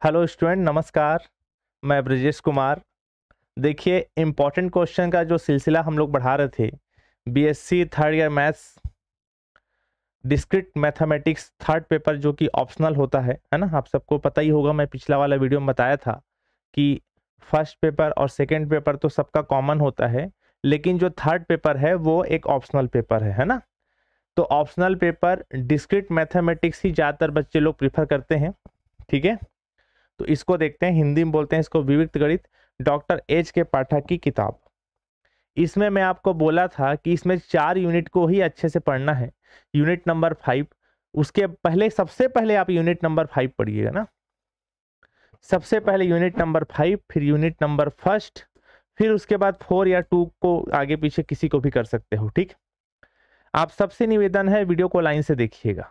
Hello student, नमस्कार। मैं ब्रजेश कुमार। देखिए, इम्पॉर्टेंट क्वेश्चन का जो सिलसिला हम लोग बढ़ा रहे थे, BSc third year maths discrete mathematics third paper, जो कि ऑप्शनल होता है ना। आप सबको पता ही होगा, मैं पिछला वाला वीडियो में बताया था कि फर्स्ट पेपर और सेकंड पेपर तो सबका कॉमन होता है, लेकिन जो थर्ड पेपर है वो एक ऑप्शनल पेपर है ना। तो ऑप्शनल पेपर डिस्क्रीट मैथमेटिक्स ही ज़्यादातर बच्चे लोग प्रीफर करते हैं। ठीक है, तो इसको देखते हैं। हिंदी में बोलते हैं इसको विविक्त गणित, डॉक्टर एच के पाठक की किताब। इसमें मैं आपको बोला था कि इसमें 4 यूनिट को ही अच्छे से पढ़ना है। यूनिट नंबर 5, उसके पहले सबसे पहले आप यूनिट नंबर 5 पढ़िएगा ना। सबसे पहले यूनिट नंबर 5, फिर यूनिट नंबर फर्स्ट, फिर उसके बाद 4 या 2 को आगे पीछे किसी को भी कर सकते हो। ठीक, आप सबसे निवेदन है वीडियो को लाइन से देखिएगा।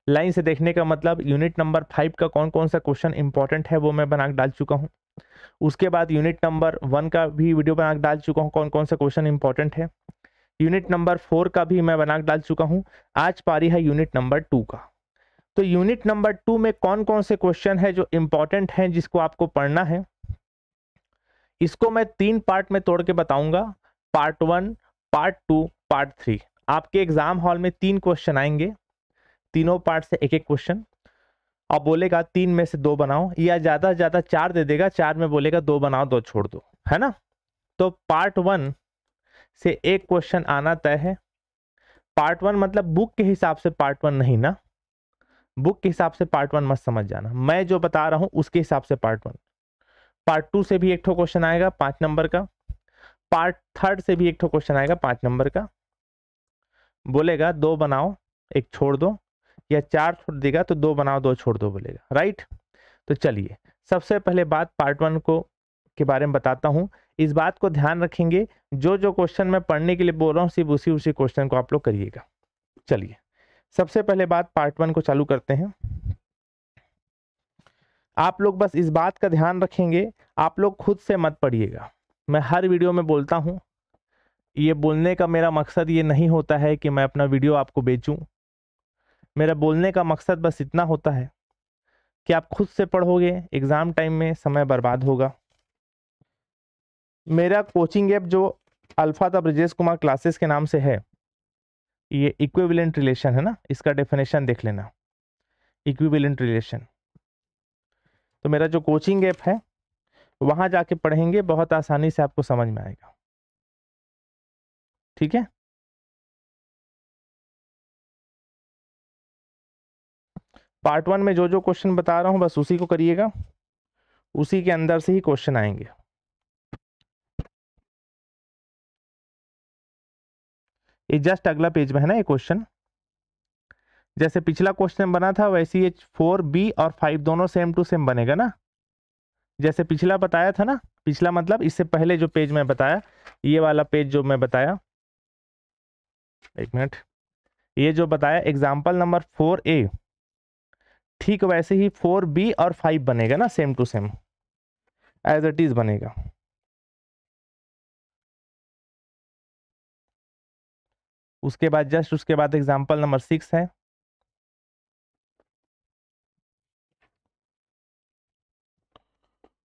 लाइन से देखने का मतलब यूनिट नंबर 5 का कौन कौन सा क्वेश्चन इंपॉर्टेंट है वो मैं बना के डाल चुका हूँ। उसके बाद यूनिट नंबर 1 का भी वीडियो बना के डाल चुका हूँ, कौन कौन सा क्वेश्चन इंपॉर्टेंट है। यूनिट नंबर 4 का भी मैं बना के डाल चुका हूँ। आज पारी है यूनिट नंबर 2 का। तो यूनिट नंबर 2 में कौन कौन से क्वेश्चन है जो इंपॉर्टेंट हैं, जिसको आपको पढ़ना है, इसको मैं 3 पार्ट में तोड़ के बताऊंगा। Part 1, part 2, part 3। आपके एग्जाम हॉल में 3 क्वेश्चन आएंगे, तीनों पार्ट से एक एक क्वेश्चन। अब बोलेगा 3 में से 2 बनाओ, या ज्यादा से ज्यादा 4 दे देगा, 4 में बोलेगा 2 बनाओ 2 छोड़ दो, है ना। तो पार्ट 1 से एक क्वेश्चन आना तय है। पार्ट 1 मतलब बुक के हिसाब से पार्ट 1 नहीं ना, बुक के हिसाब से पार्ट 1 मत समझ जाना, मैं जो बता रहा हूं उसके हिसाब से पार्ट 1। पार्ट 2 से भी एक ठो क्वेश्चन आएगा 5 नंबर का। पार्ट 3 से भी एक ठो क्वेश्चन आएगा 5 नंबर का। बोलेगा 2 बनाओ 1 छोड़ दो, या 4 छोड़ देगा तो 2 बनाओ 2 छोड़ दो बोलेगा, राइट। तो चलिए, सबसे पहले बात पार्ट 1 को के बारे में बताता हूं। इस बात को ध्यान रखेंगे, जो जो क्वेश्चन मैं पढ़ने के लिए बोल रहा हूं सिर्फ उसी उसी क्वेश्चन को आप लोग करिएगा। चलिए, सबसे पहले बात पार्ट 1 को चालू करते हैं। आप लोग बस इस बात का ध्यान रखेंगे, आप लोग खुद से मत पढ़िएगा। मैं हर वीडियो में बोलता हूं, ये बोलने का मेरा मकसद ये नहीं होता है कि मैं अपना वीडियो आपको बेचूं। मेरा बोलने का मकसद बस इतना होता है कि आप खुद से पढ़ोगे, एग्जाम टाइम में समय बर्बाद होगा। मेरा कोचिंग ऐप जो alpha the Brajesh Kumar classes के नाम से है, ये इक्विवेलेंट रिलेशन है ना, इसका डेफिनेशन देख लेना। इक्विवेलेंट रिलेशन, तो मेरा जो कोचिंग ऐप है वहां जाके पढ़ेंगे, बहुत आसानी से आपको समझ में आएगा। ठीक है, पार्ट 1 में जो जो क्वेश्चन बता रहा हूं बस उसी को करिएगा, उसी के अंदर से ही क्वेश्चन आएंगे। ये जस्ट अगला पेज में है ना ये क्वेश्चन। जैसे पिछला क्वेश्चन बना था वैसे ये 4B और 5 दोनों सेम टू सेम बनेगा ना। जैसे पिछला बताया था ना, पिछला मतलब इससे पहले जो पेज मैं बताया, ये वाला पेज जो मैं बताया, एक मिनट, ये जो बताया एग्जाम्पल नंबर 4A, ठीक वैसे ही 4B और 5 बनेगा ना, same to same as it is बनेगा। उसके बाद जस्ट उसके बाद एग्जाम्पल नंबर 6 है।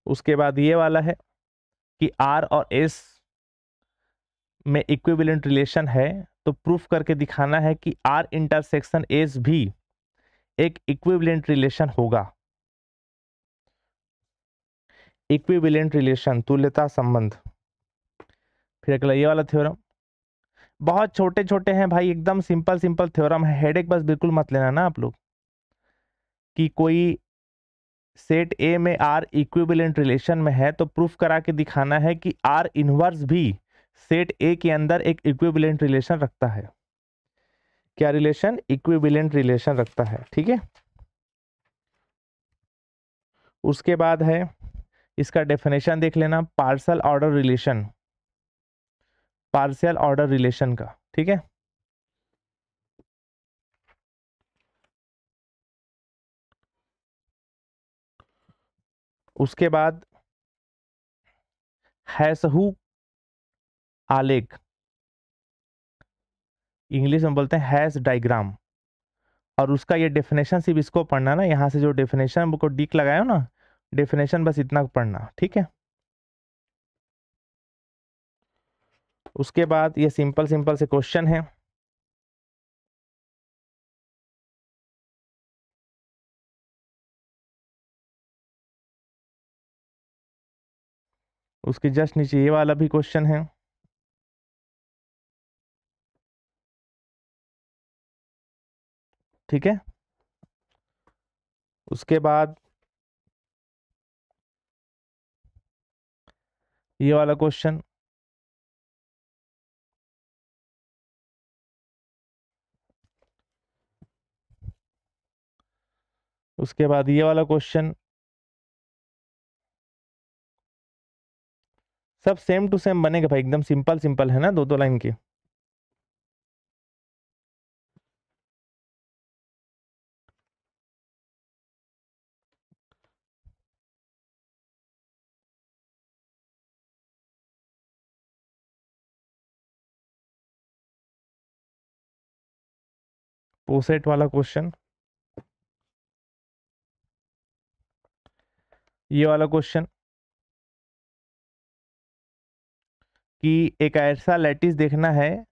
उसके बाद ये वाला है कि R और S में इक्विवेलेंट रिलेशन है, तो प्रूफ करके दिखाना है कि R इंटरसेक्शन S भी एक इक्विवेलेंट रिलेशन होगा। इक्विवेलेंट रिलेशन, तुल्यता संबंध। फिर अगला ये वाला थ्योरम, बहुत छोटे छोटे हैं भाई, एकदम सिंपल सिंपल थ्योरम है, हेडेक बस बिल्कुल मत लेना ना आप लोग। कि कोई सेट ए में आर इक्विवेलेंट रिलेशन में है तो प्रूफ करा के दिखाना है कि आर इनवर्स भी सेट ए के अंदर एक इक्विवेलेंट रिलेशन रखता है। क्या रिलेशन? इक्विवेलेंट रिलेशन रखता है। ठीक है, उसके बाद है इसका डेफिनेशन देख लेना, partial order relation, partial order relation का। ठीक है, उसके बाद हैसहू आलेख, इंग्लिश में बोलते हैं हैश डायग्राम, और उसका ये डेफिनेशन सिर्फ इसको पढ़ना ना, यहाँ से जो डेफिनेशन को टिक लगाया ना डेफिनेशन बस इतना पढ़ना, ठीक है। उसके बाद ये सिंपल सिंपल से क्वेश्चन है। उसके जस्ट नीचे ये वाला भी क्वेश्चन है। ठीक है। उसके बाद ये वाला क्वेश्चन, उसके बाद ये वाला क्वेश्चन, सब सेम टू सेम बनेगा भाई, एकदम सिंपल सिंपल है ना, दो दो लाइन के। पोसेट वाला क्वेश्चन, ये वाला क्वेश्चन कि एक ऐसा लैटिस देखना है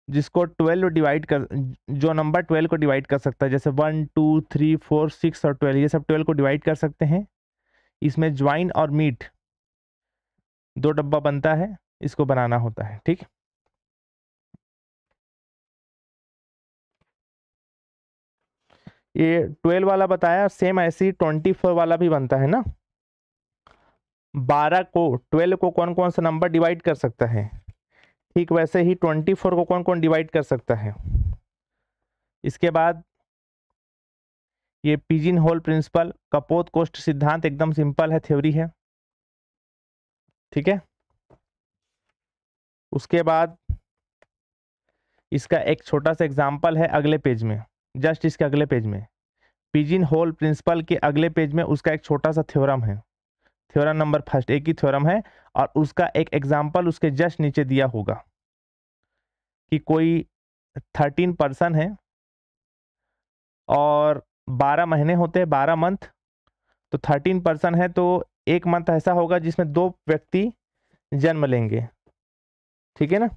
जिसको 12 डिवाइड कर, जो नंबर 12 को डिवाइड कर सकता है, जैसे 1 2 3 4 6 और 12, ये सब 12 को डिवाइड कर सकते हैं। इसमें ज्वाइन और मीट दो डब्बा बनता है, इसको बनाना होता है, ठीक। ये 12 वाला बताया, सेम ऐसे ही 24 वाला भी बनता है ना। 12 को 12 को कौन कौन सा नंबर डिवाइड कर सकता है, ठीक वैसे ही 24 को कौन कौन डिवाइड कर सकता है। इसके बाद ये पिजिन होल प्रिंसिपल, कपोत कोष्ठ सिद्धांत, एकदम सिंपल है, थ्योरी है, ठीक है। उसके बाद इसका एक छोटा सा एग्जाम्पल है अगले पेज में, जस्ट इसके अगले पेज में, पिजिन होल प्रिंसिपल के अगले पेज में उसका एक छोटा सा थ्योरम है, थ्योरम नंबर फर्स्ट, एक ही थ्योरम है और उसका एक एग्जाम्पल उसके जस्ट नीचे दिया होगा कि कोई 13 पर्सन है और 12 महीने होते हैं, 12 मंथ, तो 13 पर्सन है तो एक मंथ ऐसा होगा जिसमें 2 व्यक्ति जन्म लेंगे, ठीक है ना।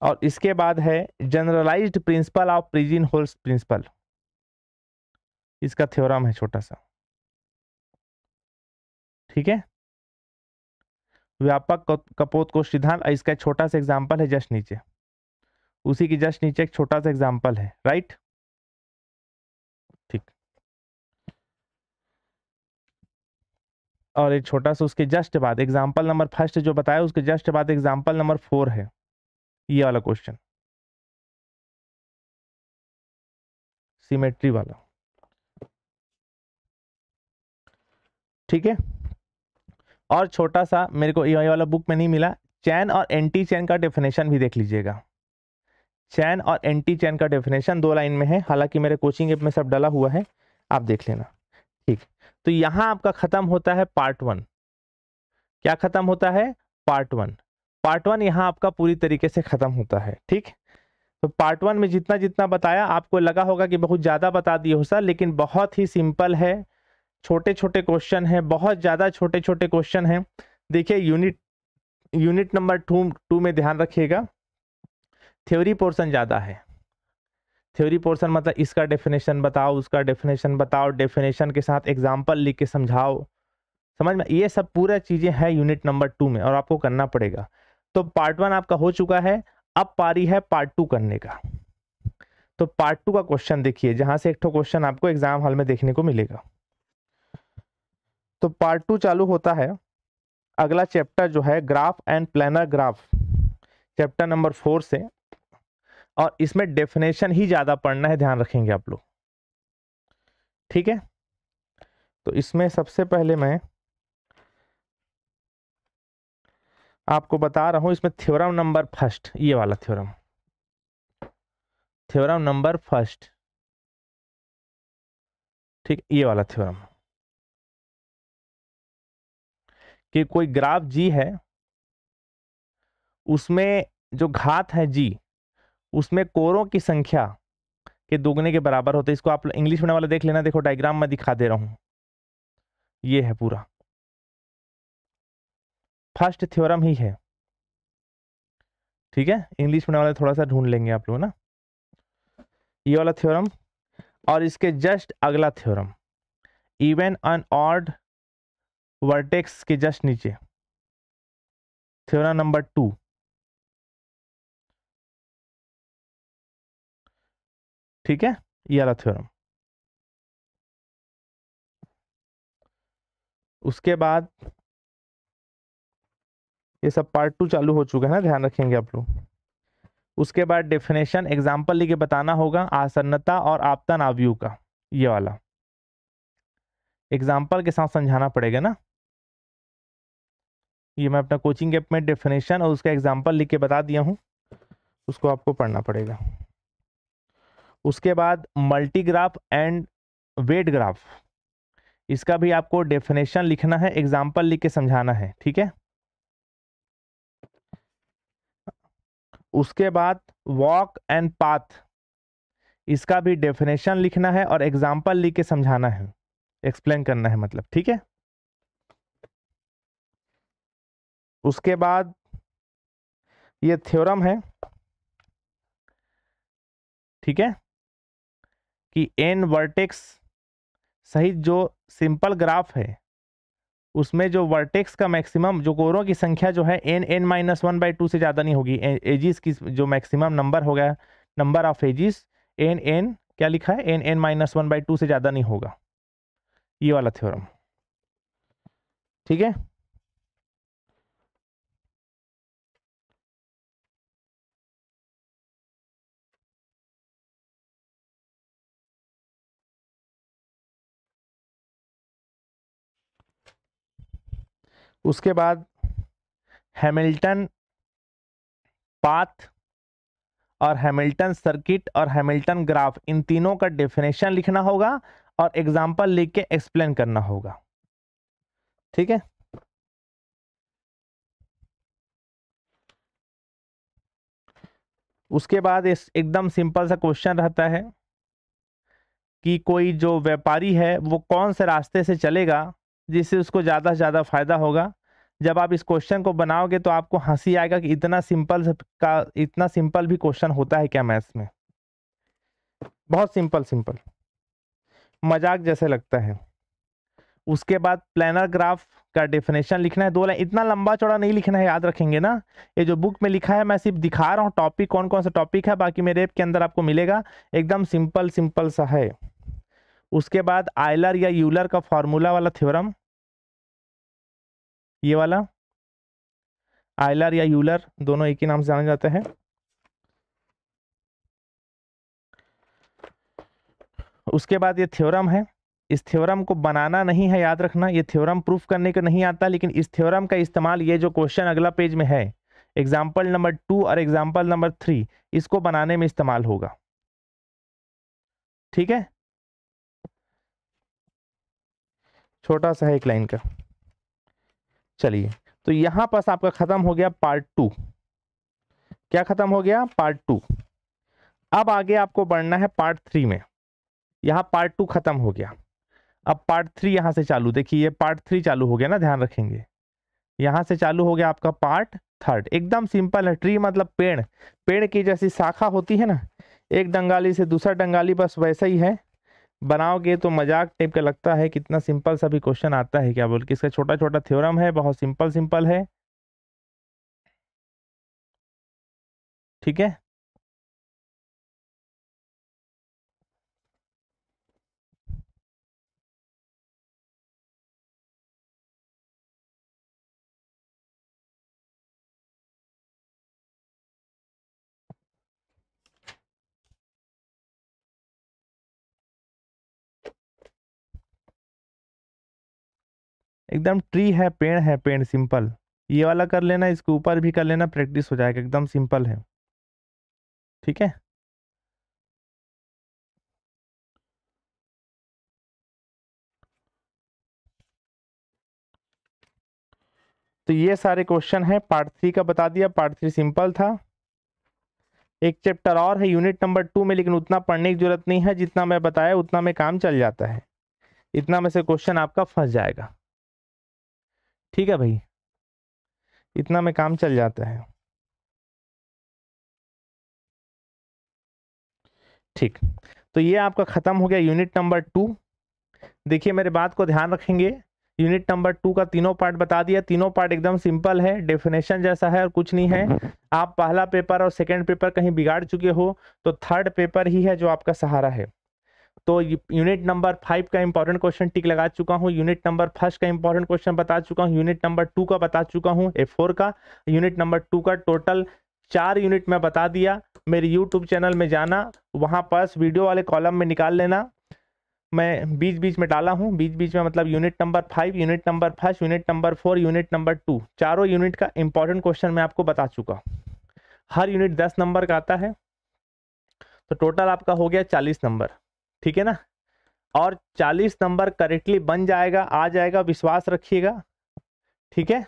और इसके बाद है generalised principle of pigeon holes principle, इसका थ्योरम है छोटा सा, ठीक है। व्यापक कपोत कोष्ठ सिद्धांत, इसका एक छोटा सा एग्जांपल है जस्ट नीचे, उसी की जस्ट नीचे एक छोटा सा एग्जांपल है, राइट, ठीक। और एक छोटा सा उसके जस्ट बाद एग्जांपल नंबर फर्स्ट जो बताया उसके जस्ट बाद एग्जांपल नंबर 4 है, ये वाला क्वेश्चन, सिमेट्री वाला, ठीक है। और छोटा सा मेरे को ये वाला बुक में नहीं मिला, चैन और एंटी चैन का डेफिनेशन भी देख लीजिएगा। चैन और एंटी चैन का डेफिनेशन 2 लाइन में है, हालांकि मेरे कोचिंग ऐप में सब डाला हुआ है, आप देख लेना, ठीक। तो यहां आपका खत्म होता है पार्ट 1। क्या खत्म होता है? पार्ट 1। पार्ट 1 यहां आपका पूरी तरीके से खत्म होता है, ठीक। तो पार्ट 1 में जितना जितना बताया आपको लगा होगा कि बहुत ज्यादा बता दिए हो सर, लेकिन बहुत ही सिंपल है, छोटे छोटे क्वेश्चन है, बहुत ज्यादा छोटे छोटे क्वेश्चन है। देखिए यूनिट नंबर 2 में ध्यान रखिएगा, थ्योरी पोर्शन ज्यादा है। थ्योरी पोर्शन मतलब इसका डेफिनेशन बताओ, उसका डेफिनेशन बताओ, डेफिनेशन के साथ एग्जाम्पल लिख के समझाओ, समझ में, ये सब पूरा चीजें हैं यूनिट नंबर 2 में और आपको करना पड़ेगा। तो पार्ट 1 आपका हो चुका है, अब पारी है पार्ट 2 करने का। तो पार्ट 2 का क्वेश्चन देखिए, जहां से एक क्वेश्चन आपको एग्जाम हॉल में देखने को मिलेगा। तो पार्ट 2 चालू होता है, अगला चैप्टर जो है graph and planar graph, chapter number 4 से, और इसमें डेफिनेशन ही ज्यादा पढ़ना है, ध्यान रखेंगे आप लोग, ठीक है। तो इसमें सबसे पहले मैं आपको बता रहा हूं, इसमें थ्योरम नंबर फर्स्ट, ये वाला थ्योरम, थ्योरम नंबर फर्स्ट, ठीक, ये वाला थ्योरम कि कोई ग्राफ जी है, उसमें जो घात है जी, उसमें कोरों की संख्या के दोगुने के बराबर होते हैं। इसको आप इंग्लिश में वाला देख लेना, देखो डायग्राम में दिखा दे रहा हूं, ये है पूरा फर्स्ट थ्योरम ही है। ठीक है, इंग्लिश में वाला थोड़ा सा ढूंढ लेंगे आप लोग ना, ये वाला थ्योरम और इसके जस्ट अगला theorem, even and odd vertex के जस्ट नीचे थ्योरम नंबर 2। ठीक है, ये वाला थ्योरम। उसके बाद ये सब पार्ट 2 चालू हो चुका है ना, ध्यान रखेंगे आप लोग। उसके बाद डेफिनेशन एग्जांपल लेके बताना होगा आसन्नता और आपतन आव्यूह का, ये वाला एग्जांपल के साथ समझाना पड़ेगा ना। ये मैं अपना कोचिंग ऐप में डेफिनेशन और उसका एग्जांपल लिख के बता दिया हूं, उसको आपको पढ़ना पड़ेगा। उसके बाद मल्टीग्राफ एंड वेट ग्राफ, इसका भी आपको डेफिनेशन लिखना है, एग्जांपल लिख के समझाना है। ठीक है, उसके बाद वॉक एंड पाथ, इसका भी डेफिनेशन लिखना है और एग्जांपल लिख के समझाना है, एक्सप्लेन करना है मतलब। ठीक है, उसके बाद ये थ्योरम है, ठीक है, कि एन वर्टेक्स सहित जो सिंपल ग्राफ है उसमें जो वर्टेक्स का मैक्सिमम, जो कोरों की संख्या जो है एन एन माइनस 1/2 से ज़्यादा नहीं होगी। एजिस की जो मैक्सिमम नंबर होगा, number of edges, n n क्या लिखा है, एन एन माइनस 1/2 से ज़्यादा नहीं होगा, ये वाला थ्योरम। ठीक है, उसके बाद हैमिल्टन पाथ और हैमिल्टन सर्किट और हैमिल्टन ग्राफ, इन तीनों का डेफिनेशन लिखना होगा और एग्जांपल लिख के एक्सप्लेन करना होगा। ठीक है, उसके बाद इस एकदम सिंपल सा क्वेश्चन रहता है कि कोई जो व्यापारी है वो कौन से रास्ते से चलेगा जिससे उसको ज़्यादा से ज़्यादा फायदा होगा। जब आप इस क्वेश्चन को बनाओगे तो आपको हंसी आएगा कि इतना सिंपल भी क्वेश्चन होता है क्या मैथ्स में। बहुत सिंपल सिंपल, मजाक जैसे लगता है। उसके बाद प्लानर ग्राफ का डेफिनेशन लिखना है, 2 लाइन, इतना लंबा चौड़ा नहीं लिखना है, याद रखेंगे ना। ये जो बुक में लिखा है मैं सिर्फ दिखा रहा हूँ टॉपिक, कौन कौन सा टॉपिक है, बाकी मेरे ऐप के अंदर आपको मिलेगा। एकदम सिंपल सिंपल सा है। उसके बाद आयलर या यूलर का फॉर्मूला वाला थ्योरम, ये वाला आयलर या यूलर दोनों एक ही नाम से जाना जाता है। उसके बाद ये थ्योरम है, इस थ्योरम को बनाना नहीं है, याद रखना, ये थ्योरम प्रूफ करने का नहीं आता, लेकिन इस थ्योरम का इस्तेमाल, ये जो क्वेश्चन अगला पेज में है एग्जाम्पल नंबर 2 और एग्जाम्पल नंबर 3, इसको बनाने में इस्तेमाल होगा। ठीक है, छोटा सा है एक लाइन का। चलिए, तो यहां पास आपका खत्म हो गया पार्ट 2। क्या खत्म हो गया, पार्ट 2। अब आगे आपको बढ़ना है पार्ट 3 में। यहां पार्ट 2 खत्म हो गया, अब पार्ट 3 यहां से चालू। देखिए ये पार्ट 3 चालू हो गया ना, ध्यान रखेंगे। यहां से चालू हो गया आपका पार्ट 3। एकदम सिंपल है। ट्री मतलब पेड़, पेड़ की जैसी शाखा होती है ना, एक डंगाली से दूसरा डंगाली, बस वैसा ही है। बनाओगे तो मजाक टाइप का लगता है, कितना सिंपल सा भी क्वेश्चन आता है क्या बोल के। इसका छोटा छोटा थ्योरम है, बहुत सिंपल सिंपल है। ठीक है, एकदम ट्री है, पेड़ है, पेड़ सिंपल। ये वाला कर लेना, इसके ऊपर भी कर लेना, प्रैक्टिस हो जाएगा, एकदम सिंपल है। ठीक है, तो ये सारे क्वेश्चन है पार्ट 3 का, बता दिया। पार्ट 3 सिंपल था। एक चैप्टर और है यूनिट नंबर 2 में, लेकिन उतना पढ़ने की जरूरत नहीं है, जितना मैं बताया उतना में काम चल जाता है, इतना में से क्वेश्चन आपका फंस जाएगा। ठीक है भाई, इतना में काम चल जाता है। ठीक, तो ये आपका खत्म हो गया यूनिट नंबर 2। देखिए मेरे बात को ध्यान रखेंगे, यूनिट नंबर 2 का तीनों पार्ट बता दिया, तीनों पार्ट एकदम सिंपल है, डेफिनेशन जैसा है और कुछ नहीं है। आप पहला पेपर और सेकंड पेपर कहीं बिगाड़ चुके हो तो थर्ड पेपर ही है जो आपका सहारा है। तो यूनिट नंबर 5 का इंपॉर्टेंट क्वेश्चन टिक लगा चुका हूँ, यूनिट नंबर 1 का इंपॉर्टेंट क्वेश्चन बता चुका हूँ, यूनिट नंबर 2 का बता चुका हूँ, A4 का, यूनिट नंबर 2 का टोटल 4 यूनिट में बता दिया। मेरे यूट्यूब चैनल में जाना, वहां पर वीडियो वाले कॉलम में निकाल लेना, मैं बीच बीच में डाला हूं, बीच बीच में मतलब unit number 5, unit number 1, unit number 4, unit number 2, चारों यूनिट का इंपॉर्टेंट क्वेश्चन मैं आपको बता चुका। हर यूनिट 10 नंबर का आता है, तो टोटल आपका हो गया 40 नंबर। ठीक है ना, और 40 नंबर करेक्टली बन जाएगा, आ जाएगा, विश्वास रखिएगा। ठीक है,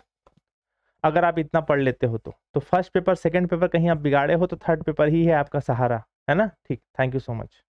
अगर आप इतना पढ़ लेते हो तो फर्स्ट पेपर सेकंड पेपर कहीं आप बिगाड़े हो तो थर्ड पेपर ही है आपका सहारा, है ना। ठीक, थैंक यू सो मच।